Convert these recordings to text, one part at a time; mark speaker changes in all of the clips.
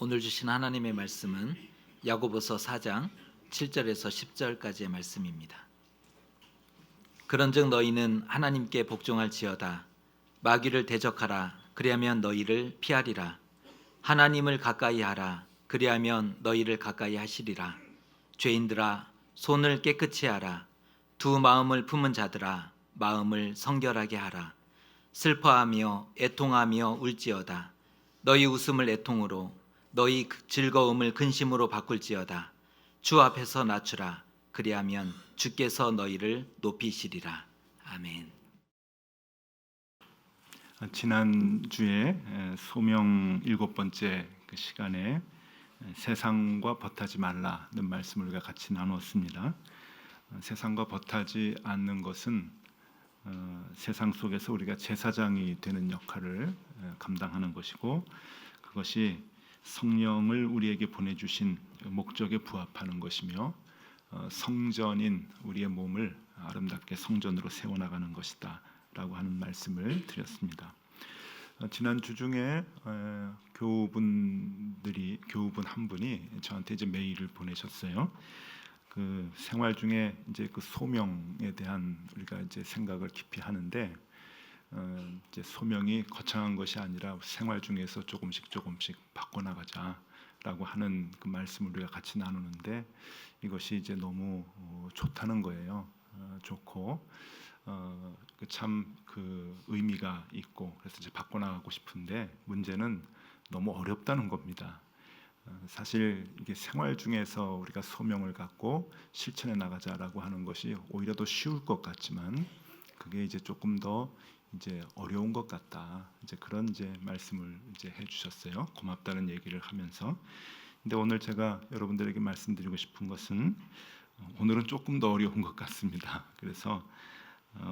Speaker 1: 오늘 주신 하나님의 말씀은 야고보서 4장 7절에서 10절까지의 말씀입니다. 그런즉 너희는 하나님께 복종할지어다. 마귀를 대적하라. 그리하면 너희를 피하리라. 하나님을 가까이 하라. 그리하면 너희를 가까이 하시리라. 죄인들아, 손을 깨끗이 하라. 두 마음을 품은 자들아, 마음을 성결하게 하라. 슬퍼하며 애통하며 울지어다. 너희 웃음을 애통으로, 너희 즐거움을 근심으로 바꿀지어다. 주 앞에서 낮추라. 그리하면 주께서 너희를 높이시리라. 아멘.
Speaker 2: 지난 주에 소명 7번째 그 시간에 세상과 벗하지 말라는 말씀을 우리가 같이 나누었습니다. 세상과 벗하지 않는 것은 세상 속에서 우리가 제사장이 되는 역할을 감당하는 것이고, 그것이 성령을 우리에게 보내주신 목적에 부합하는 것이며, 성전인 우리의 몸을 아름답게 성전으로 세워나가는 것이다 라고 하는 말씀을 드렸습니다. 지난 주 중에 교우분 한 분이 저한테 이제 메일을 보내셨어요. 그 생활 중에 이제 그 소명에 대한 우리가 이제 생각을 깊이 하는데, 이제 소명이 거창한 것이 아니라 생활 중에서 조금씩 바꿔나가자라고 하는 그 말씀을 우리가 같이 나누는데, 이것이 이제 너무 좋다는 거예요. 좋고 참 그 의미가 있고, 그래서 이제 바꿔나가고 싶은데 문제는 너무 어렵다는 겁니다. 사실 이게 생활 중에서 우리가 소명을 갖고 실천해 나가자라고 하는 것이 오히려 더 쉬울 것 같지만, 그게 이제 조금 더 이제 어려운 것 같다. 이제 그런 이제 말씀을 이제 해주셨어요. 고맙다는 얘기를 하면서. 근데 오늘 제가 여러분들에게 말씀드리고 싶은 것은, 오늘은 조금 더 어려운 것 같습니다. 그래서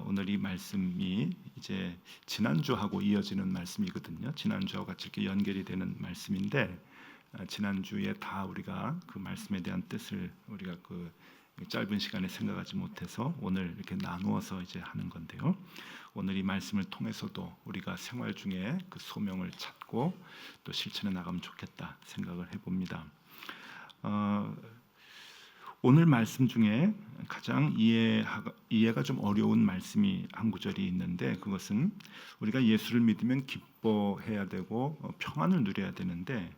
Speaker 2: 오늘 이 말씀이 이제 지난주하고 이어지는 말씀이거든요. 지난주와 같이 이렇게 연결이 되는 말씀인데, 지난주에 다 우리가 그 말씀에 대한 뜻을 우리가 그 짧은 시간에 생각하지 못해서 오늘 이렇게 나누어서 이제 하는 건데요. 오늘 이 말씀을 통해서도 우리가 생활 중에 그 소명을 찾고 또 실천해 나가면 좋겠다 생각을 해봅니다. 오늘 말씀 중에 가장 이해가 좀 어려운 말씀이 한 구절이 있는데, 그것은 우리가 예수를 믿으면 기뻐해야 되고 평안을 누려야 되는데,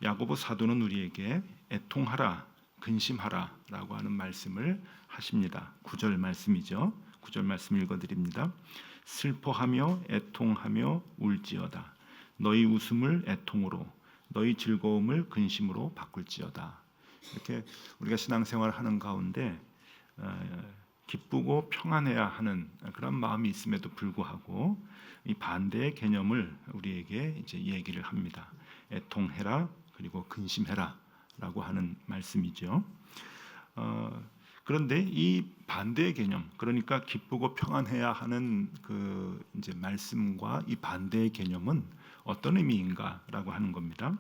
Speaker 2: 야고보 사도는 우리에게 애통하라, 근심하라 라고 하는 말씀을 하십니다. 9절 말씀이죠. 9절 말씀 읽어드립니다. 슬퍼하며 애통하며 울지어다. 너희 웃음을 애통으로, 너희 즐거움을 근심으로 바꿀지어다. 이렇게 우리가 신앙생활을 하는 가운데 기쁘고 평안해야 하는 그런 마음이 있음에도 불구하고 이 반대의 개념을 우리에게 이제 얘기를 합니다. 애통해라, 그리고 근심해라라고 하는 말씀이죠. 그런데 이 반대의 개념, 그러니까 기쁘고 평안해야 하는 그 이제 말씀과 이 반대의 개념은 어떤 의미인가라고 하는 겁니다.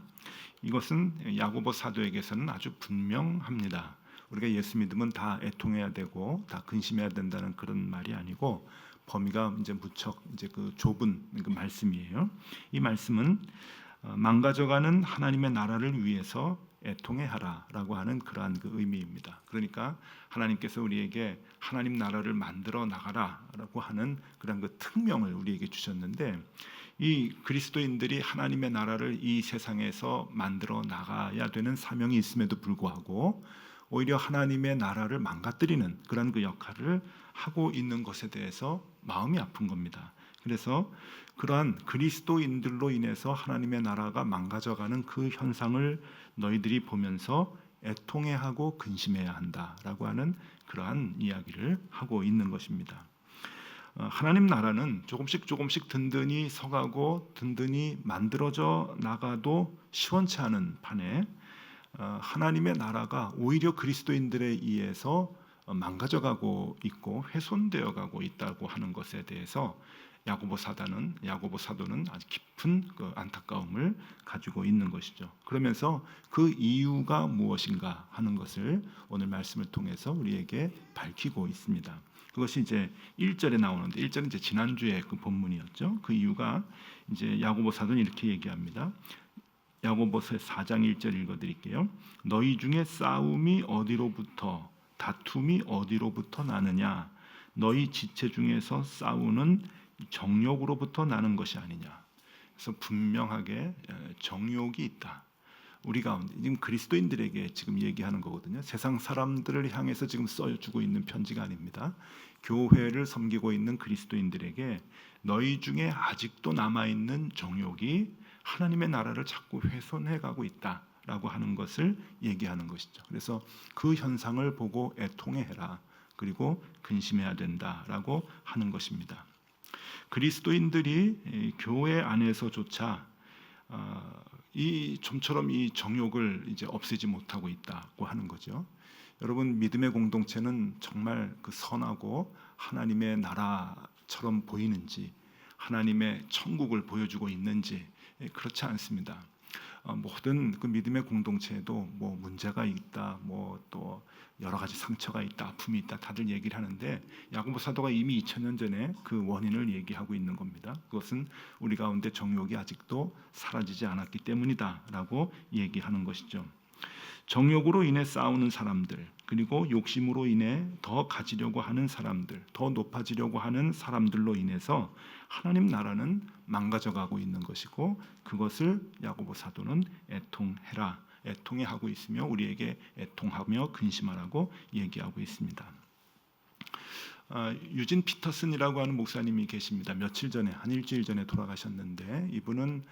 Speaker 2: 이것은 야고보 사도에게서는 아주 분명합니다. 우리가 예수 믿으면 다 애통해야 되고 다 근심해야 된다는 그런 말이 아니고, 범위가 이제 무척 이제 그 좁은 그 말씀이에요. 이 말씀은 망가져가는 하나님의 나라를 위해서 애통해하라라고 하는 그러한 그 의미입니다. 그러니까 하나님께서 우리에게 하나님 나라를 만들어 나가라라고 하는 그런 그 특명을 우리에게 주셨는데, 이 그리스도인들이 하나님의 나라를 이 세상에서 만들어 나가야 되는 사명이 있음에도 불구하고 오히려 하나님의 나라를 망가뜨리는 그런 그 역할을 하고 있는 것에 대해서 마음이 아픈 겁니다. 그래서 그러한 그리스도인들로 인해서 하나님의 나라가 망가져가는 그 현상을 너희들이 보면서 애통해하고 근심해야 한다라고 하는 그러한 이야기를 하고 있는 것입니다. 하나님 나라는 조금씩 든든히 서가고 든든히 만들어져 나가도 시원치 않은 판에, 하나님의 나라가 오히려 그리스도인들에 의해서 망가져가고 있고 훼손되어 가고 있다고 하는 것에 대해서 야고보 사도는 아주 깊은 그 안타까움을 가지고 있는 것이죠. 그러면서 그 이유가 무엇인가 하는 것을 오늘 말씀을 통해서 우리에게 밝히고 있습니다. 그것이 이제 1절에 나오는데, 1절은 이제 지난주에 그 본문이었죠. 그 이유가 이제 야고보 사도는 이렇게 얘기합니다. 야고보서 4장 1절 읽어드릴게요. 너희 중에 싸움이 어디로부터 다툼이 어디로부터 나느냐? 너희 지체 중에서 싸우는 정욕으로부터 나는 것이 아니냐? 그래서 분명하게 정욕이 있다. 우리 가운데 지금 그리스도인들에게 지금 얘기하는 거거든요. 세상 사람들을 향해서 지금 써주고 있는 편지가 아닙니다. 교회를 섬기고 있는 그리스도인들에게 너희 중에 아직도 남아 있는 정욕이 하나님의 나라를 자꾸 훼손해가고 있다라고 하는 것을 얘기하는 것이죠. 그래서 그 현상을 보고 애통해라. 그리고 근심해야 된다라고 하는 것입니다. 그리스도인들이 교회 안에서조차 이 좀처럼 이 정욕을 이제 없애지 못하고 있다고 하는 거죠. 여러분, 믿음의 공동체는 정말 그 선하고 하나님의 나라처럼 보이는지, 하나님의 천국을 보여주고 있는지 그렇지 않습니다. 모든 그 믿음의 공동체에도 뭐 문제가 있다, 뭐 또 여러 가지 상처가 있다, 아픔이 있다, 다들 얘기를 하는데 야고보 사도가 이미 2000년 전에 그 원인을 얘기하고 있는 겁니다. 그것은 우리 가운데 정욕이 아직도 사라지지 않았기 때문이다라고 얘기하는 것이죠. 정욕으로 인해 싸우는 사람들, 그리고 욕심으로 인해 더 가지려고 하는 사람들, 더 높아지려고 하는 사람들로 인해서 하나님 나라는 망가져가고 있는 것이고, 그것을 야고보 사도는 애통해라, 애통해하고 있으며 우리에게 애통하며 근심하라고 얘기하고 있습니다. 유진 피터슨이라고 하는 목사님이 계십니다. 며칠 전에, 한 일주일 전에 돌아가셨는데 이분은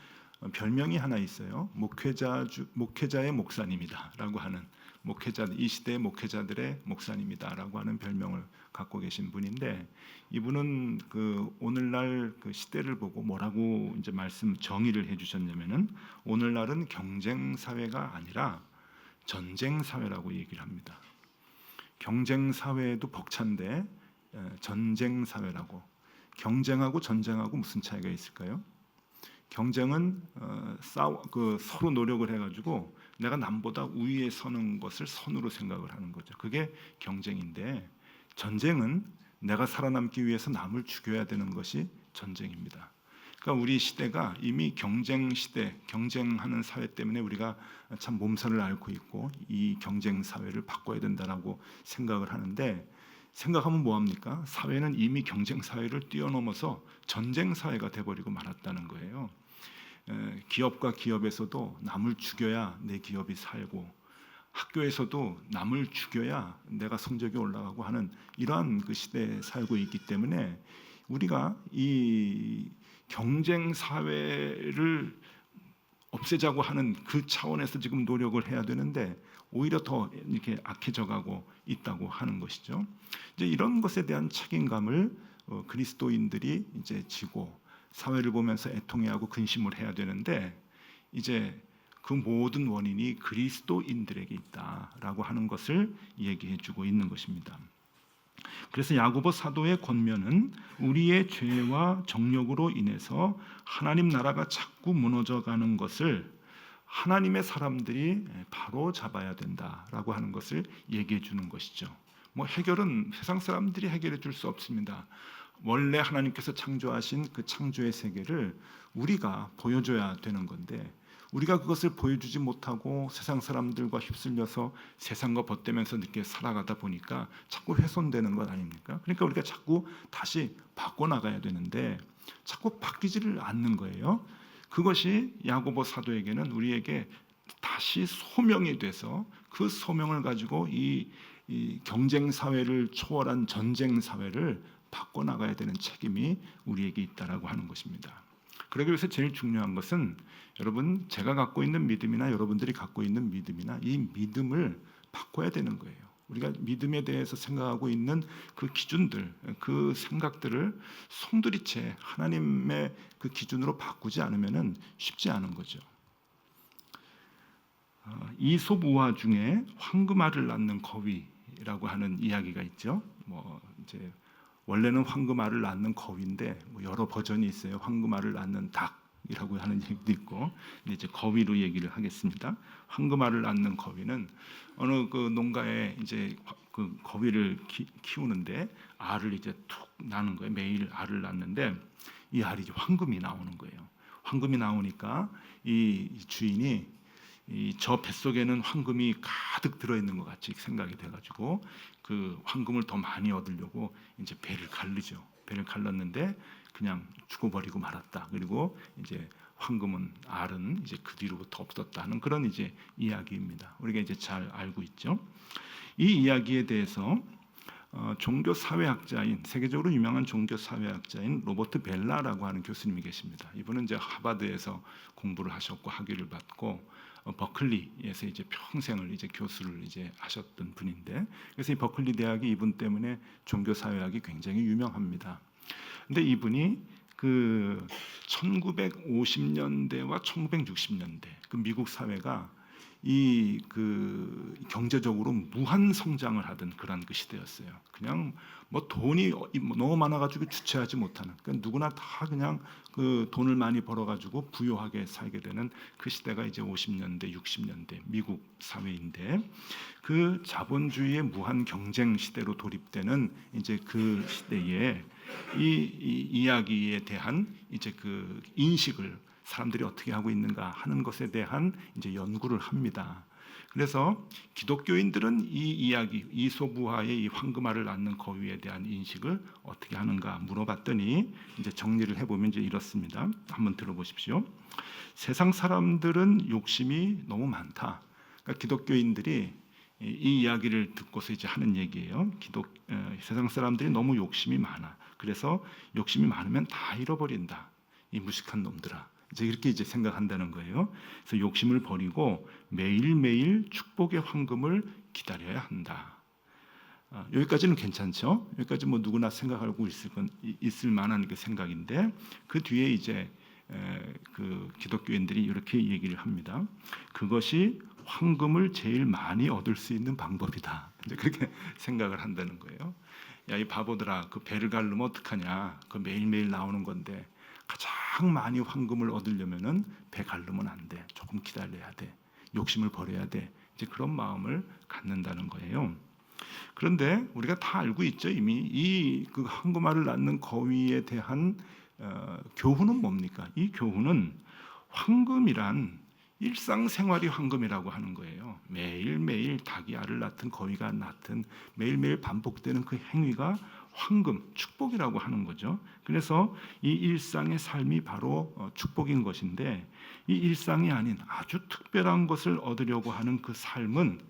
Speaker 2: 별명이 하나 있어요. 목회자의 목사님이다라고 하는, 목회자, 이 시대의 목회자들의 목사님이다라고 하는 별명을 갖고 계신 분인데, 이분은 그 오늘날 그 시대를 보고 뭐라고 이제 말씀 정의를 해주셨냐면은, 오늘날은 경쟁 사회가 아니라 전쟁 사회라고 얘기를 합니다. 경쟁 사회도 벅찬데 전쟁 사회라고. 경쟁하고 전쟁하고 무슨 차이가 있을까요? 경쟁은 서로 노력을 해가지고 내가 남보다 우위에 서는 것을 선으로 생각을 하는 거죠. 그게 경쟁인데, 전쟁은 내가 살아남기 위해서 남을 죽여야 되는 것이 전쟁입니다. 그러니까 우리 시대가 이미 경쟁 시대, 경쟁하는 사회 때문에 우리가 참 몸살을 앓고 있고 이 경쟁 사회를 바꿔야 된다라고 생각을 하는데, 생각하면 뭐합니까? 사회는 이미 경쟁 사회를 뛰어넘어서 전쟁 사회가 돼버리고 말았다는 거예요. 기업과 기업에서도 남을 죽여야 내 기업이 살고, 학교에서도 남을 죽여야 내가 성적이 올라가고 하는 이러한 그 시대에 살고 있기 때문에 우리가 이 경쟁 사회를 없애자고 하는 그 차원에서 지금 노력을 해야 되는데 오히려 더 이렇게 악해져가고 있다고 하는 것이죠. 이제 이런 것에 대한 책임감을 그리스도인들이 이제 지고 사회를 보면서 애통해하고 근심을 해야 되는데, 이제 그 모든 원인이 그리스도인들에게 있다라고 하는 것을 얘기해주고 있는 것입니다. 그래서 야고보 사도의 권면은 우리의 죄와 정욕으로 인해서 하나님 나라가 자꾸 무너져가는 것을 하나님의 사람들이 바로 잡아야 된다라고 하는 것을 얘기해 주는 것이죠. 뭐 해결은 세상 사람들이 해결해 줄 수 없습니다. 원래 하나님께서 창조하신 그 창조의 세계를 우리가 보여줘야 되는 건데, 우리가 그것을 보여주지 못하고 세상 사람들과 휩쓸려서 세상과 벗대면서 늦게 살아가다 보니까 자꾸 훼손되는 것 아닙니까? 그러니까 우리가 자꾸 다시 바꿔나가야 되는데 자꾸 바뀌지를 않는 거예요. 그것이 야고보 사도에게는 우리에게 다시 소명이 돼서 그 소명을 가지고 이 경쟁 사회를 초월한 전쟁 사회를 바꿔나가야 되는 책임이 우리에게 있다라고 하는 것입니다. 그러기 위해서 제일 중요한 것은, 여러분, 제가 갖고 있는 믿음이나 여러분들이 갖고 있는 믿음이나 이 믿음을 바꿔야 되는 거예요. 우리가 믿음에 대해서 생각하고 있는 그 기준들, 그 생각들을 송두리째 하나님의 그 기준으로 바꾸지 않으면은 쉽지 않은 거죠. 이솝 우화 중에 황금알을 낳는 거위라고 하는 이야기가 있죠. 뭐 이제 원래는 황금알을 낳는 거위인데 뭐 여러 버전이 있어요. 황금알을 낳는 닭이라고 하는 얘기도 있고, 근데 이제 거위로 얘기를 하겠습니다. 황금알을 낳는 거위는 어느 그 농가에 이제 그 거위를 키우는데 알을 이제 툭 낳는 거예요. 매일 알을 낳는데 이 알이 이제 황금이 나오는 거예요. 황금이 나오니까 이 주인이 저 뱃속에는 황금이 가득 들어있는 것 같이 생각이 돼가지고 그 황금을 더 많이 얻으려고 이제 배를 갈르죠. 배를 갈랐는데 그냥 죽어버리고 말았다. 그리고 이제 황금은 알은 이제 그 뒤로부터 없었다는 그런 이제 이야기입니다. 우리가 이제 잘 알고 있죠. 이 이야기에 대해서 종교 사회학자인 세계적으로 유명한 종교 사회학자인 로버트 벨라라고 하는 교수님이 계십니다. 이분은 이제 하버드에서 공부를 하셨고 학위를 받고 버클리에서 이제 평생을 이제 교수를 이제 하셨던 분인데, 그래서 이 버클리 대학이 이분 때문에 종교 사회학이 굉장히 유명합니다. 근데 이분이 그 1950년대와 1960년대 그 미국 사회가 이 그 경제적으로 무한 성장을 하던 그런 그 시대였어요. 그냥 뭐 돈이 너무 많아가지고 주체하지 못하는, 그러니까 누구나 다 그냥 그 돈을 많이 벌어가지고 부유하게 살게 되는 그 시대가 이제 50년대, 60년대 미국 사회인데, 그 자본주의의 무한 경쟁 시대로 돌입되는 이제 그 시대에 이 이야기에 대한 이제 그 인식을 사람들이 어떻게 하고 있는가 하는 것에 대한 이제 연구를 합니다. 그래서 기독교인들은 이 이야기, 이소부화의 이 황금알을 낳는 거위에 대한 인식을 어떻게 하는가 물어봤더니 이제 정리를 해보면 이제 이렇습니다. 한번 들어보십시오. 세상 사람들은 욕심이 너무 많다. 그러니까 기독교인들이 이 이야기를 듣고서 이제 하는 얘기예요. 세상 사람들이 너무 욕심이 많아. 그래서 욕심이 많으면 다 잃어버린다. 이 무식한 놈들아. 이제 이렇게 이제 생각한다는 거예요. 그래서 욕심을 버리고 매일매일 축복의 황금을 기다려야 한다. 여기까지는 괜찮죠? 여기까지 뭐 누구나 생각하고 있을 만한 그 생각인데, 그 뒤에 이제 그 기독교인들이 이렇게 얘기를 합니다. 그것이 황금을 제일 많이 얻을 수 있는 방법이다. 이제 그렇게 생각을 한다는 거예요. 야, 이 바보들아, 그 배를 가르면 어떡하냐? 그 매일매일 나오는 건데 가장 많이 황금을 얻으려면은 배 가르면 안 돼. 조금 기다려야 돼. 욕심을 버려야 돼. 이제 그런 마음을 갖는다는 거예요. 그런데 우리가 다 알고 있죠. 이미 이 그 황금알을 낳는 거위에 대한 교훈은 뭡니까? 이 교훈은 황금이란 일상생활이 황금이라고 하는 거예요. 매일매일 닭이 알을 낳든 거위가 낳든 매일매일 반복되는 그 행위가 황금, 축복이라고 하는 거죠. 그래서 이 일상의 삶이 바로 축복인 것인데, 이 일상이 아닌 아주 특별한 것을 얻으려고 하는 그 삶은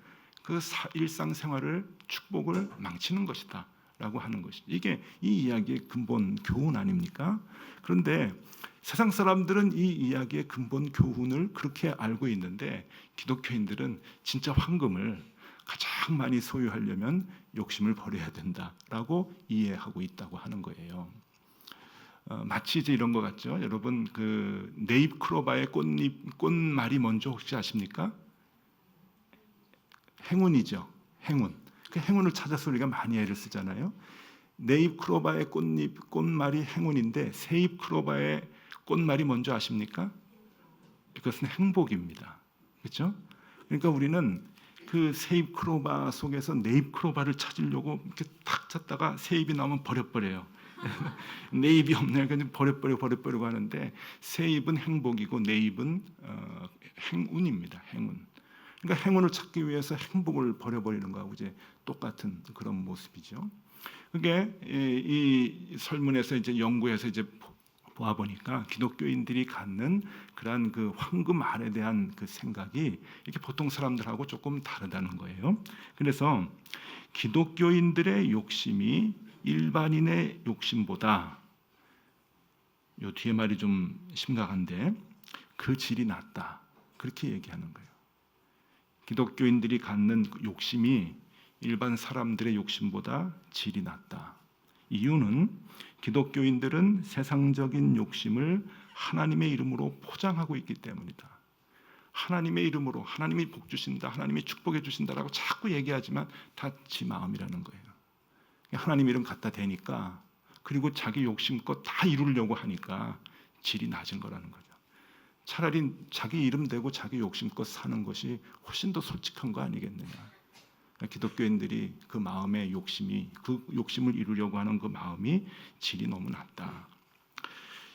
Speaker 2: 그 일상생활을 축복을 망치는 것이다 라고 하는 것이죠. 이게 이 이야기의 근본 교훈 아닙니까? 그런데 세상 사람들은 이 이야기의 근본 교훈을 그렇게 알고 있는데, 기독교인들은 진짜 황금을 가장 많이 소유하려면 욕심을 버려야 된다라고 이해하고 있다고 하는 거예요. 마치 이제 이런 것 같죠. 여러분 그 네잎크로바의 꽃말이 뭔지 혹시 아십니까? 행운이죠. 행운. 그 행운을 찾아서 우리가 많이 애를 쓰잖아요. 네잎크로바의 꽃말이 행운인데 세잎크로바의 꽃말이 뭔지 아십니까? 그것은 행복입니다. 그렇죠? 그러니까 우리는 그 세잎크로바 속에서 네잎크로바를 찾으려고 이렇게 탁 찾다가 세잎이 나오면 버려버려요. 네잎이 없네, 그냥 버려버리고 하는데, 세잎은 행복이고 네잎은 행운입니다. 행운. 그러니까 행운을 찾기 위해서 행복을 버려버리는 거하고 이제 똑같은 그런 모습이죠. 그게 이 설문에서 이제 연구해서 이제 보아 보니까 기독교인들이 갖는 그러한 그 황금알에 대한 그 생각이 이렇게 보통 사람들하고 조금 다르다는 거예요. 그래서 기독교인들의 욕심이 일반인의 욕심보다, 요 뒤에 말이 좀 심각한데, 그 질이 낮다. 그렇게 얘기하는 거예요. 기독교인들이 갖는 욕심이 일반 사람들의 욕심보다 질이 낮다. 이유는 기독교인들은 세상적인 욕심을 하나님의 이름으로 포장하고 있기 때문이다. 하나님의 이름으로 하나님이 복 주신다, 하나님이 축복해 주신다라고 자꾸 얘기하지만 다 지 마음이라는 거예요. 하나님 이름 갖다 대니까, 그리고 자기 욕심껏 다 이루려고 하니까 질이 낮은 거라는 거죠. 차라리 자기 이름 대고 자기 욕심껏 사는 것이 훨씬 더 솔직한 거 아니겠느냐. 기독교인들이 그 마음의 욕심이, 그 욕심을 이루려고 하는 그 마음이 질이 너무 낮다.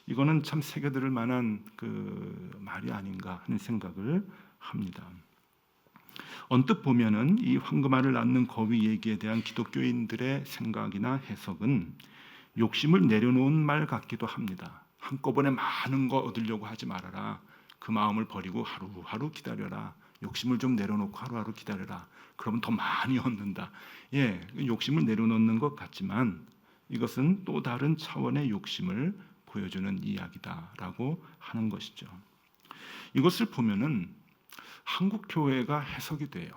Speaker 2: 이거는 참 새겨들을 만한 그 말이 아닌가 하는 생각을 합니다. 언뜻 보면은 이 황금알을 낳는 거위 얘기에 대한 기독교인들의 생각이나 해석은 욕심을 내려놓은 말 같기도 합니다. 한꺼번에 많은 거 얻으려고 하지 말아라. 그 마음을 버리고 하루하루 기다려라. 욕심을 좀 내려놓고 하루하루 기다려라. 그러면 더 많이 얻는다. 예, 욕심을 내려놓는 것 같지만 이것은 또 다른 차원의 욕심을 보여주는 이야기다라고 하는 것이죠. 이것을 보면은 한국 교회가 해석이 돼요.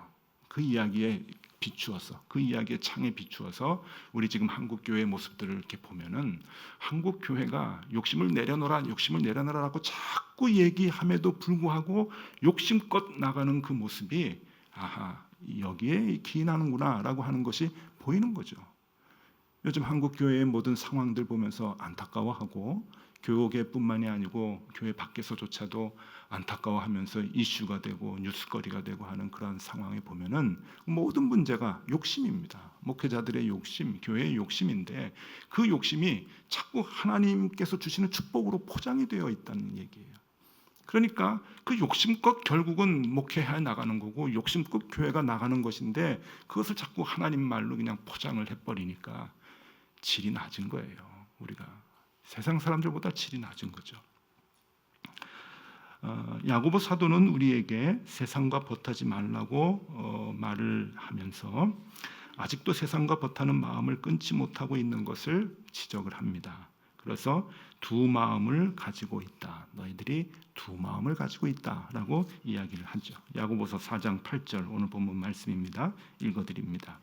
Speaker 2: 그 이야기에 비추어서, 그 이야기의 창에 비추어서 우리 지금 한국 교회의 모습들을 이렇게 보면은 한국 교회가 욕심을 내려놓으라라고 자꾸 얘기함에도 불구하고 욕심껏 나가는 그 모습이 아하, 여기에 기인하는구나라고 하는 것이 보이는 거죠. 요즘 한국 교회의 모든 상황들 보면서 안타까워하고 교회뿐만이 아니고 교회 밖에서조차도 안타까워하면서 이슈가 되고 뉴스거리가 되고 하는 그런 상황에 보면은 모든 문제가 욕심입니다. 목회자들의 욕심, 교회의 욕심인데 그 욕심이 자꾸 하나님께서 주시는 축복으로 포장이 되어 있다는 얘기예요. 그러니까 그 욕심껏 결국은 목회해 나가는 거고 욕심껏 교회가 나가는 것인데 그것을 자꾸 하나님 말로 그냥 포장을 해버리니까 질이 낮은 거예요. 우리가 세상 사람들보다 질이 낮은 거죠. 야고보 사도는 우리에게 세상과 벗하지 말라고 말을 하면서 아직도 세상과 벗하는 마음을 끊지 못하고 있는 것을 지적을 합니다. 그래서 두 마음을 가지고 있다. 너희들이 두 마음을 가지고 있다라고 이야기를 하죠. 야고보서 4장 8절 오늘 본문 말씀입니다. 읽어드립니다.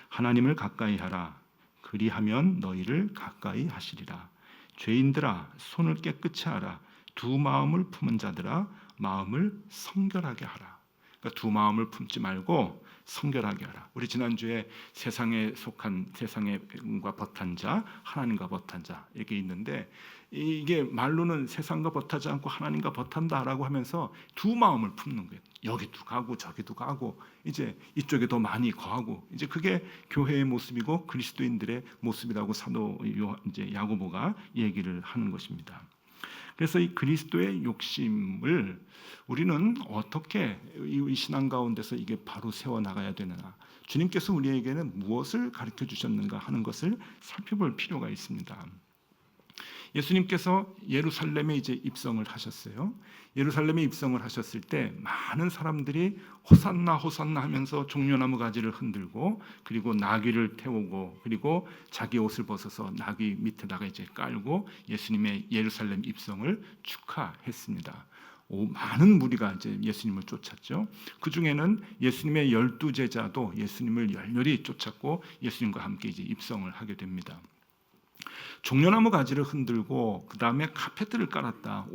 Speaker 2: 하나님을 가까이 하라. 그리하면 너희를 가까이 하시리라. 죄인들아 손을 깨끗이 하라. 두 마음을 품은 자들아 마음을 성결하게 하라. 그러니까 두 마음을 품지 말고 성결하게 하라. 우리 지난주에 세상에 속한 세상과 벗한 자, 하나님과 벗한 자 이렇게 있는데 이게 말로는 세상과 벗하지 않고 하나님과 벗한다라고 하면서 두 마음을 품는 거예요. 여기도 가고 저기도 가고 이제 이쪽에 더 많이 거하고 이제 그게 교회의 모습이고 그리스도인들의 모습이라고 사도 이제 야고보가 얘기를 하는 것입니다. 그래서 이 그리스도의 욕심을 우리는 어떻게 이 신앙 가운데서 이게 바로 세워 나가야 되느냐? 주님께서 우리에게는 무엇을 가르쳐 주셨는가 하는 것을 살펴볼 필요가 있습니다. 예수님께서 예루살렘에 이제 입성을 하셨어요. 예루살렘에 입성을 하셨을 때 많은 사람들이 호산나 호산나 하면서 종려나무 가지를 흔들고 그리고 나귀를 태우고 그리고 자기 옷을 벗어서 나귀 밑에다가 이제 깔고 예수님의 예루살렘 입성을 축하했습니다. 많은 무리가 이제 예수님을 쫓았죠. 그 중에는 예수님의 12제자도 예수님을 열렬히 쫓았고 예수님과 함께 이제 입성을 하게 됩니다. 종려나무 가지를 흔들고 그 다음에 카페트를 깔았다.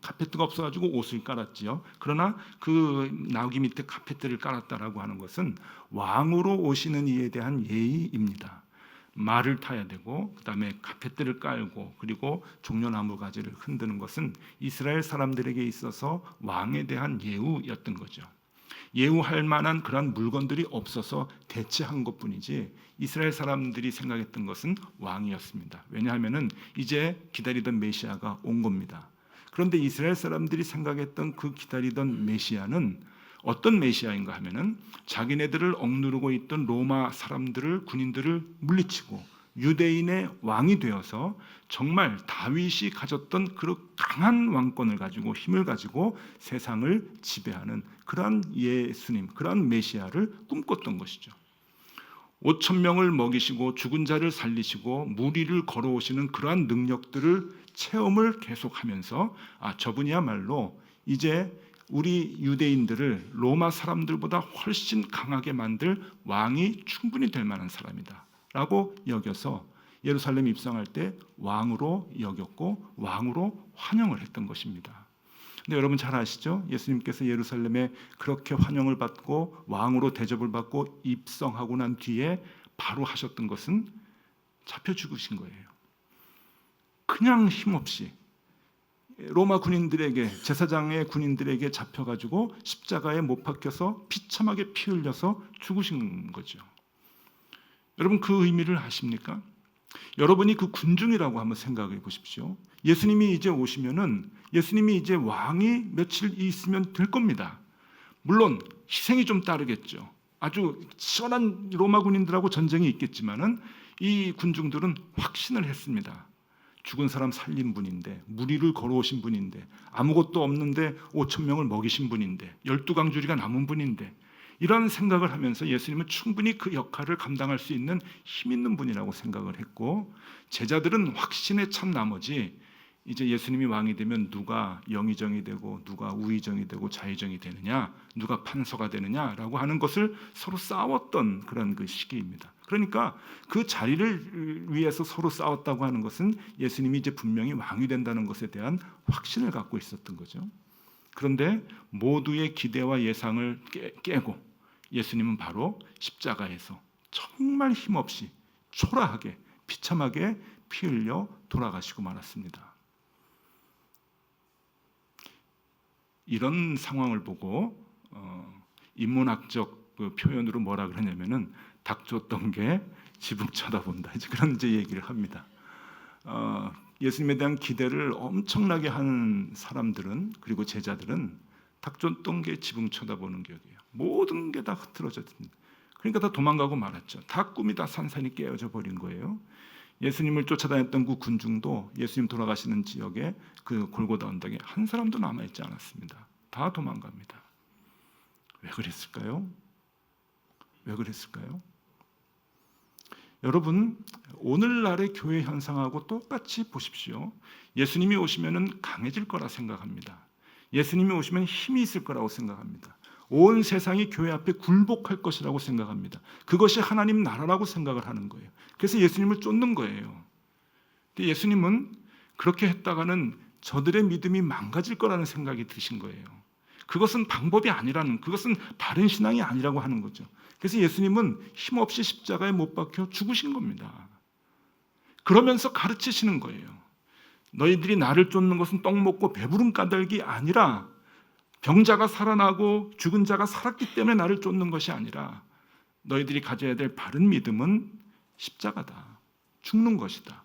Speaker 2: 카페트가 없어가지고 옷을 깔았지요. 그러나 그 나귀 밑에 카페트를 깔았다라고 하는 것은 왕으로 오시는 이에 대한 예의입니다. 말을 타야 되고 그 다음에 카페트를 깔고 그리고 종려나무 가지를 흔드는 것은 이스라엘 사람들에게 있어서 왕에 대한 예우였던 거죠. 예우할 만한 그런 물건들이 없어서 대체한 것뿐이지 이스라엘 사람들이 생각했던 것은 왕이었습니다. 왜냐하면은 이제 기다리던 메시아가 온 겁니다. 그런데 이스라엘 사람들이 생각했던 그 기다리던 메시아는 어떤 메시아인가 하면은 자기네들을 억누르고 있던 로마 사람들을 군인들을 물리치고 유대인의 왕이 되어서 정말 다윗이 가졌던 그 강한 왕권을 가지고 힘을 가지고 세상을 지배하는 그러한 예수님, 그러한 메시아를 꿈꿨던 것이죠. 5,000명을 먹이시고 죽은 자를 살리시고 무리를 걸어오시는 그러한 능력들을 체험을 계속하면서 저분이야말로 이제 우리 유대인들을 로마 사람들보다 훨씬 강하게 만들 왕이 충분히 될 만한 사람이다 라고 여겨서 예루살렘 입성할 때 왕으로 여겼고 왕으로 환영을 했던 것입니다. 근데 여러분 잘 아시죠? 예수님께서 예루살렘에 그렇게 환영을 받고 왕으로 대접을 받고 입성하고 난 뒤에 바로 하셨던 것은 잡혀 죽으신 거예요. 그냥 힘없이 로마 군인들에게 제사장의 군인들에게 잡혀가지고 십자가에 못 박혀서 비참하게 피 흘려서 죽으신 거죠. 여러분 그 의미를 아십니까? 여러분이 그 군중이라고 한번 생각해 보십시오. 예수님이 이제 오시면은 예수님이 이제 왕이 며칠 있으면 될 겁니다. 물론 희생이 좀 따르겠죠. 아주 치열한 로마 군인들하고 전쟁이 있겠지만은 이 군중들은 확신을 했습니다. 죽은 사람 살린 분인데, 무리를 걸어오신 분인데, 아무것도 없는데 5천 명을 먹이신 분인데, 12강주리가 남은 분인데, 이런 생각을 하면서 예수님은 충분히 그 역할을 감당할 수 있는 힘 있는 분이라고 생각을 했고, 제자들은 확신에 찬 나머지 이제 예수님이 왕이 되면 누가 영의정이 되고 누가 우의정이 되고 좌의정이 되느냐, 누가 판서가 되느냐라고 하는 것을 서로 싸웠던 그런 그 시기입니다. 그러니까 그 자리를 위해서 서로 싸웠다고 하는 것은 예수님이 이제 분명히 왕이 된다는 것에 대한 확신을 갖고 있었던 거죠. 그런데 모두의 기대와 예상을 깨고 예수님은 바로 십자가에서 정말 힘없이 초라하게 비참하게 피 흘려 돌아가시고 말았습니다. 이런 상황을 보고 인문학적 그 표현으로 뭐라 그러냐면은 닭 쫓던 게 지붕 쳐다본다. 이제 그런 이제 얘기를 합니다. 예수님에 대한 기대를 엄청나게 하는 사람들은, 그리고 제자들은 닭 쫓던 게 지붕 쳐다보는 격이에요. 모든 게 다 흐트러졌습니다. 그러니까 다 도망가고 말았죠. 다 꿈이 다 산산이 깨어져 버린 거예요. 예수님을 쫓아다녔던 그 군중도 예수님 돌아가시는 지역에 그 골고다 언덕에 한 사람도 남아있지 않았습니다. 다 도망갑니다. 왜 그랬을까요? 왜 그랬을까요? 여러분, 오늘날의 교회 현상하고 똑같이 보십시오. 예수님이 오시면 강해질 거라 생각합니다. 예수님이 오시면 힘이 있을 거라고 생각합니다. 온 세상이 교회 앞에 굴복할 것이라고 생각합니다. 그것이 하나님 나라라고 생각을 하는 거예요. 그래서 예수님을 쫓는 거예요. 근데 예수님은 그렇게 했다가는 저들의 믿음이 망가질 거라는 생각이 드신 거예요. 그것은 방법이 아니라는, 그것은 바른 신앙이 아니라고 하는 거죠. 그래서 예수님은 힘없이 십자가에 못 박혀 죽으신 겁니다. 그러면서 가르치시는 거예요. 너희들이 나를 쫓는 것은 떡 먹고 배부른 까닭이 아니라, 병자가 살아나고 죽은 자가 살았기 때문에 나를 쫓는 것이 아니라, 너희들이 가져야 될 바른 믿음은 십자가다. 죽는 것이다.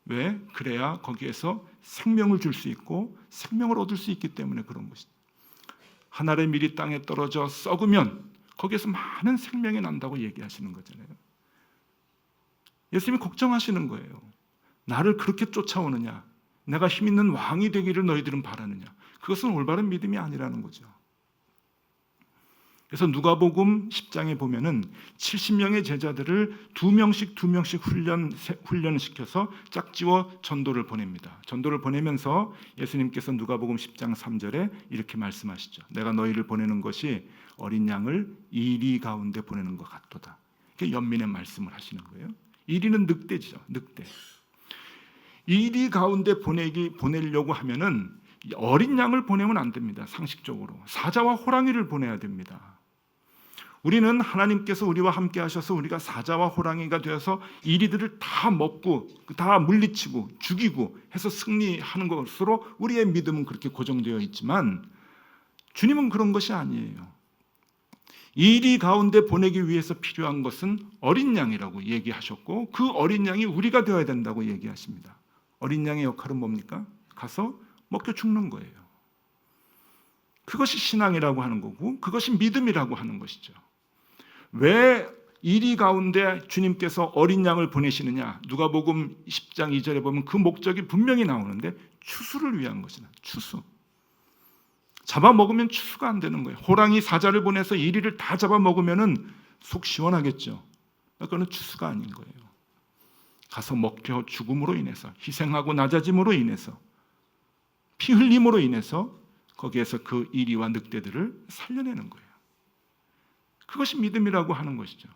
Speaker 2: 왜? 그래야 거기에서 생명을 줄 수 있고 생명을 얻을 수 있기 때문에 그런 것이다. 한 알의 밀이 땅에 떨어져 썩으면 거기에서 많은 생명이 난다고 얘기하시는 거잖아요. 예수님이 걱정하시는 거예요. 나를 그렇게 쫓아오느냐, 내가 힘 있는 왕이 되기를 너희들은 바라느냐, 그것은 올바른 믿음이 아니라는 거죠. 그래서 누가복음 10장에 보면은 70명의 제자들을 2명씩 훈련시켜서 짝지어 전도를 보냅니다. 전도를 보내면서 예수님께서 누가복음 10장 3절에 이렇게 말씀하시죠. 내가 너희를 보내는 것이 어린 양을 이리 가운데 보내는 것 같도다. 이렇게 연민의 말씀을 하시는 거예요. 이리는 늑대죠. 늑대. 이리 가운데 보내려고 하면은 어린 양을 보내면 안 됩니다. 상식적으로 사자와 호랑이를 보내야 됩니다. 우리는 하나님께서 우리와 함께 하셔서 우리가 사자와 호랑이가 되어서 이리들을 다 먹고 다 물리치고 죽이고 해서 승리하는 것으로 우리의 믿음은 그렇게 고정되어 있지만, 주님은 그런 것이 아니에요. 이리 가운데 보내기 위해서 필요한 것은 어린 양이라고 얘기하셨고, 그 어린 양이 우리가 되어야 된다고 얘기하십니다. 어린 양의 역할은 뭡니까? 가서 먹혀 죽는 거예요. 그것이 신앙이라고 하는 거고, 그것이 믿음이라고 하는 것이죠. 왜 이리 가운데 주님께서 어린 양을 보내시느냐? 누가복음 10장 2절에 보면 그 목적이 분명히 나오는데, 추수를 위한 것이다. 추수. 잡아먹으면 추수가 안 되는 거예요. 호랑이 사자를 보내서 이리를 다 잡아먹으면 속 시원하겠죠. 그거는 추수가 아닌 거예요. 가서 먹혀 죽음으로 인해서, 희생하고 낮아짐으로 인해서, 피 흘림으로 인해서 거기에서 그 이리와 늑대들을 살려내는 거예요. 그것이 믿음이라고 하는 것이죠.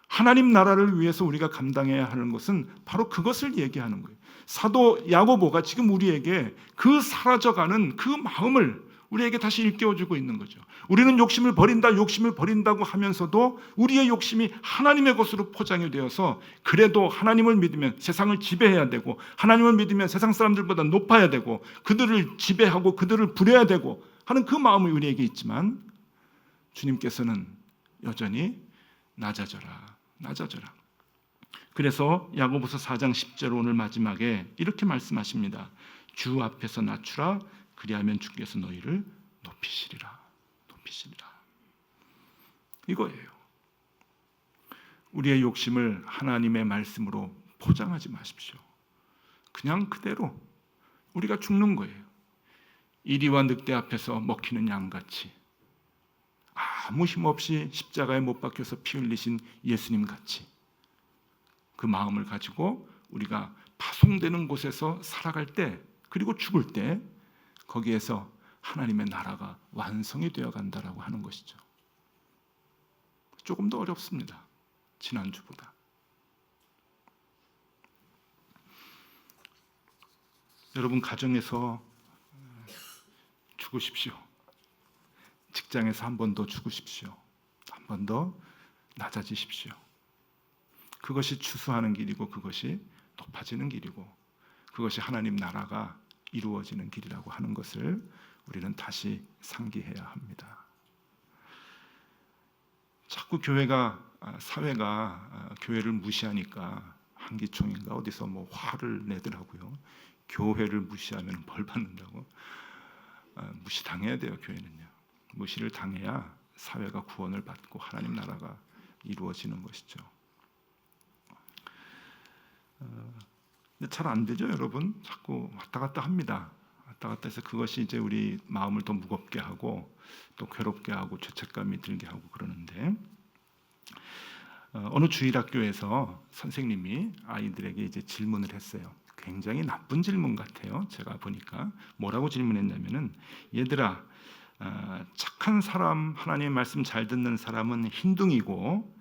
Speaker 2: 하나님 나라를 위해서 우리가 감당해야 하는 것은 바로 그것을 얘기하는 거예요. 사도 야고보가 지금 우리에게 그 사라져가는 그 마음을 우리에게 다시 일깨워주고 있는 거죠. 우리는 욕심을 버린다고 하면서도 우리의 욕심이 하나님의 것으로 포장이 되어서, 그래도 하나님을 믿으면 세상을 지배해야 되고, 하나님을 믿으면 세상 사람들보다 높아야 되고, 그들을 지배하고 그들을 부려야 되고 하는 그 마음이 우리에게 있지만, 주님께서는 여전히 낮아져라. 그래서 야고보서 4장 10절 오늘 마지막에 이렇게 말씀하십니다. 주 앞에서 낮추라. 그리하면 주께서 너희를 높이시리라. 높이시리라. 이거예요. 우리의 욕심을 하나님의 말씀으로 포장하지 마십시오. 그냥 그대로 우리가 죽는 거예요. 이리와 늑대 앞에서 먹히는 양같이 아무 힘없이 십자가에 못 박혀서 피 흘리신 예수님 같이 그 마음을 가지고 우리가 파송되는 곳에서 살아갈 때 그리고 죽을 때 거기에서 하나님의 나라가 완성이 되어 간다라고 하는 것이죠. 조금 더 어렵습니다. 지난주보다. 여러분 가정에서 죽으십시오. 직장에서 한 번 더 죽으십시오. 한 번 더 낮아지십시오. 그것이 추수하는 길이고 그것이 높아지는 길이고 그것이 하나님 나라가 이루어지는 길이라고 하는 것을 우리는 다시 상기해야 합니다. 자꾸 사회가 교회를 무시하니까 한기총인가 어디서 뭐 화를 내더라고요. 교회를 무시하면 벌 받는다고. 무시당해야 돼요. 교회는요. 무시를 당해야 사회가 구원을 받고 하나님 나라가 이루어지는 것이죠. 잘 안 되죠, 여러분. 자꾸 왔다 갔다 합니다. 왔다 갔다 해서 그것이 이제 우리 마음을 더 무겁게 하고 또 괴롭게 하고 죄책감이 들게 하고 그러는데 어느 주일학교에서 선생님이 아이들에게 이제 질문을 했어요. 굉장히 나쁜 질문 같아요. 제가 보니까 뭐라고 질문했냐면은 얘들아, 착한 사람, 하나님의 말씀 잘 듣는 사람은 흰둥이고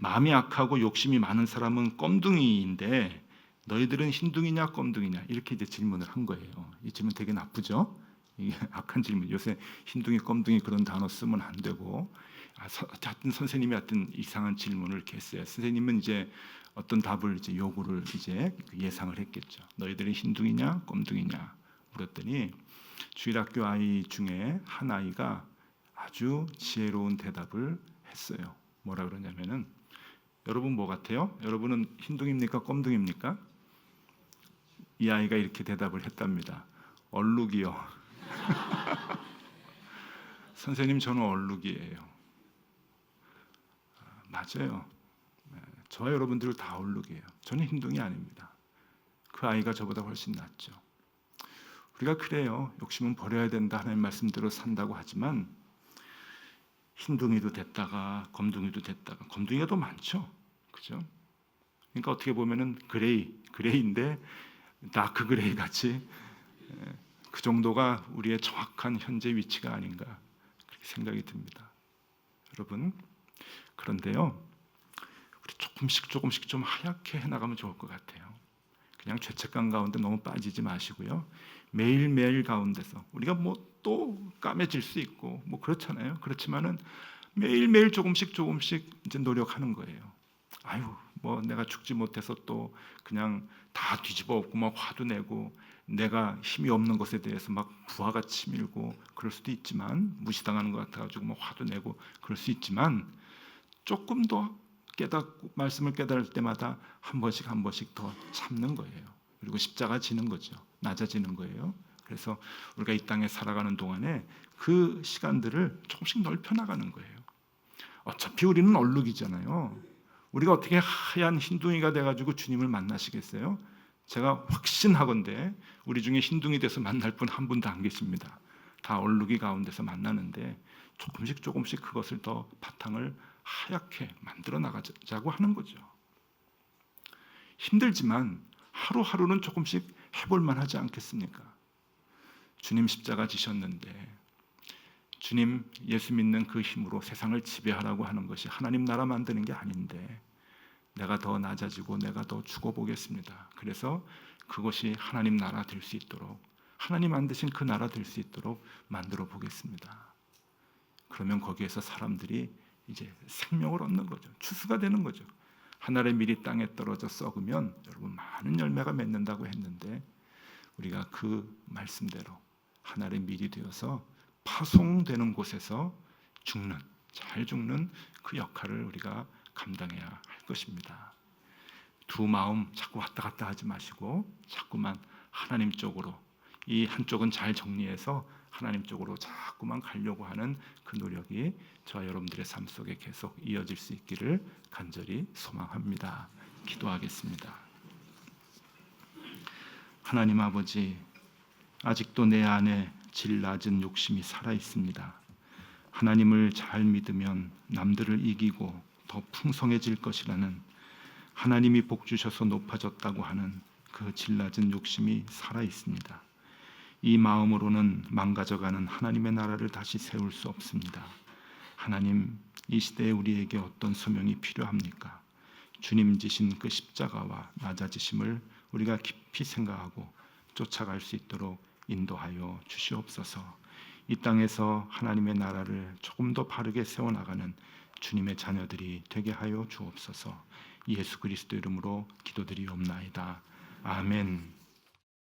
Speaker 2: 마음이 악하고 욕심이 많은 사람은 껌둥이인데 너희들은 흰둥이냐 껌둥이냐 이렇게 이제 질문을 한 거예요. 이 질문 되게 나쁘죠? 이게 악한 질문. 요새 흰둥이 껌둥이 그런 단어 쓰면 안 되고 하여튼 선생님이 하여튼 이상한 질문을 이렇게 했어요. 선생님은 이제 어떤 답을 이제 요구를 이제 예상을 했겠죠. 너희들이 흰둥이냐 껌둥이냐 물었더니 주일학교 아이 중에 한 아이가 아주 지혜로운 대답을 했어요. 뭐라 그러냐면은 여러분 뭐 같아요? 여러분은 흰둥이입니까 껌둥이입니까? 이 아이가 이렇게 대답을 했답니다. 얼룩이요. 선생님 저는 얼룩이에요. 맞아요. 저와 여러분들 다 얼룩이에요. 저는 흰둥이 아닙니다. 그 아이가 저보다 훨씬 낫죠. 우리가 그래요. 욕심은 버려야 된다 하는 말씀대로 산다고 하지만 흰둥이도 됐다가 검둥이도 됐다가 검둥이가 더 많죠. 그죠? 그러니까 어떻게 보면은 그레이인데 다크 그레이 같이 그 정도가 우리의 정확한 현재 위치가 아닌가 그렇게 생각이 듭니다. 여러분 그런데요. 우리 조금씩 좀 하얗게 해나가면 좋을 것 같아요. 그냥 죄책감 가운데 너무 빠지지 마시고요. 매일매일 가운데서 우리가 뭐 또 까매질 수 있고 뭐 그렇잖아요. 그렇지만은 매일매일 조금씩 이제 노력하는 거예요. 아유 뭐 내가 죽지 못해서 또 그냥 다 뒤집어 엎고 막 화도 내고 내가 힘이 없는 것에 대해서 막 부하가 치밀고 그럴 수도 있지만 무시당하는 것 같아가지고 막 화도 내고 그럴 수 있지만 조금 더 깨닫고 말씀을 깨달을 때마다 한 번씩 더 참는 거예요. 그리고 십자가 지는 거죠. 낮아지는 거예요. 그래서 우리가 이 땅에 살아가는 동안에 그 시간들을 조금씩 넓혀 나가는 거예요. 어차피 우리는 얼룩이잖아요. 우리가 어떻게 하얀 흰둥이가 돼가지고 주님을 만나시겠어요? 제가 확신하건대 우리 중에 흰둥이 돼서 만날 분 한 분도 안 계십니다. 다 얼룩이 가운데서 만나는데 조금씩 그것을 더 바탕을 하얗게 만들어 나가자고 하는 거죠. 힘들지만 하루하루는 조금씩 해볼 만하지 않겠습니까? 주님 십자가 지셨는데 주님 예수 믿는 그 힘으로 세상을 지배하라고 하는 것이 하나님 나라 만드는 게 아닌데 내가 더 낮아지고 내가 더 죽어보겠습니다. 그래서 그것이 하나님 나라 될 수 있도록 하나님 만드신 그 나라 될 수 있도록 만들어 보겠습니다. 그러면 거기에서 사람들이 이제 생명을 얻는 거죠. 추수가 되는 거죠. 하늘의 밀이 땅에 떨어져 썩으면 여러분 많은 열매가 맺는다고 했는데 우리가 그 말씀대로 하늘의 밀이 되어서 파송되는 곳에서 잘 죽는 그 역할을 우리가 감당해야 할 것입니다. 두 마음 자꾸 왔다 갔다 하지 마시고 자꾸만 하나님 쪽으로, 이 한쪽은 잘 정리해서 하나님 쪽으로 자꾸만 가려고 하는 그 노력이 저와 여러분들의 삶 속에 계속 이어질 수 있기를 간절히 소망합니다. 기도하겠습니다. 하나님 아버지, 아직도 내 안에 질 낮은 욕심이 살아 있습니다. 하나님을 잘 믿으면 남들을 이기고 더 풍성해질 것이라는, 하나님이 복 주셔서 높아졌다고 하는 그 질 낮은 욕심이 살아 있습니다. 이 마음으로는 망가져가는 하나님의 나라를 다시 세울 수 없습니다. 하나님, 이 시대에 우리에게 어떤 소명이 필요합니까? 주님 지신 그 십자가와 낮아지심을 우리가 깊이 생각하고 쫓아갈 수 있도록 인도하여 주시옵소서. 이 땅에서 하나님의 나라를 조금 더 바르게 세워나가는 주님의 자녀들이 되게 하여 주옵소서. 예수 그리스도 이름으로 기도드리옵나이다. 아멘.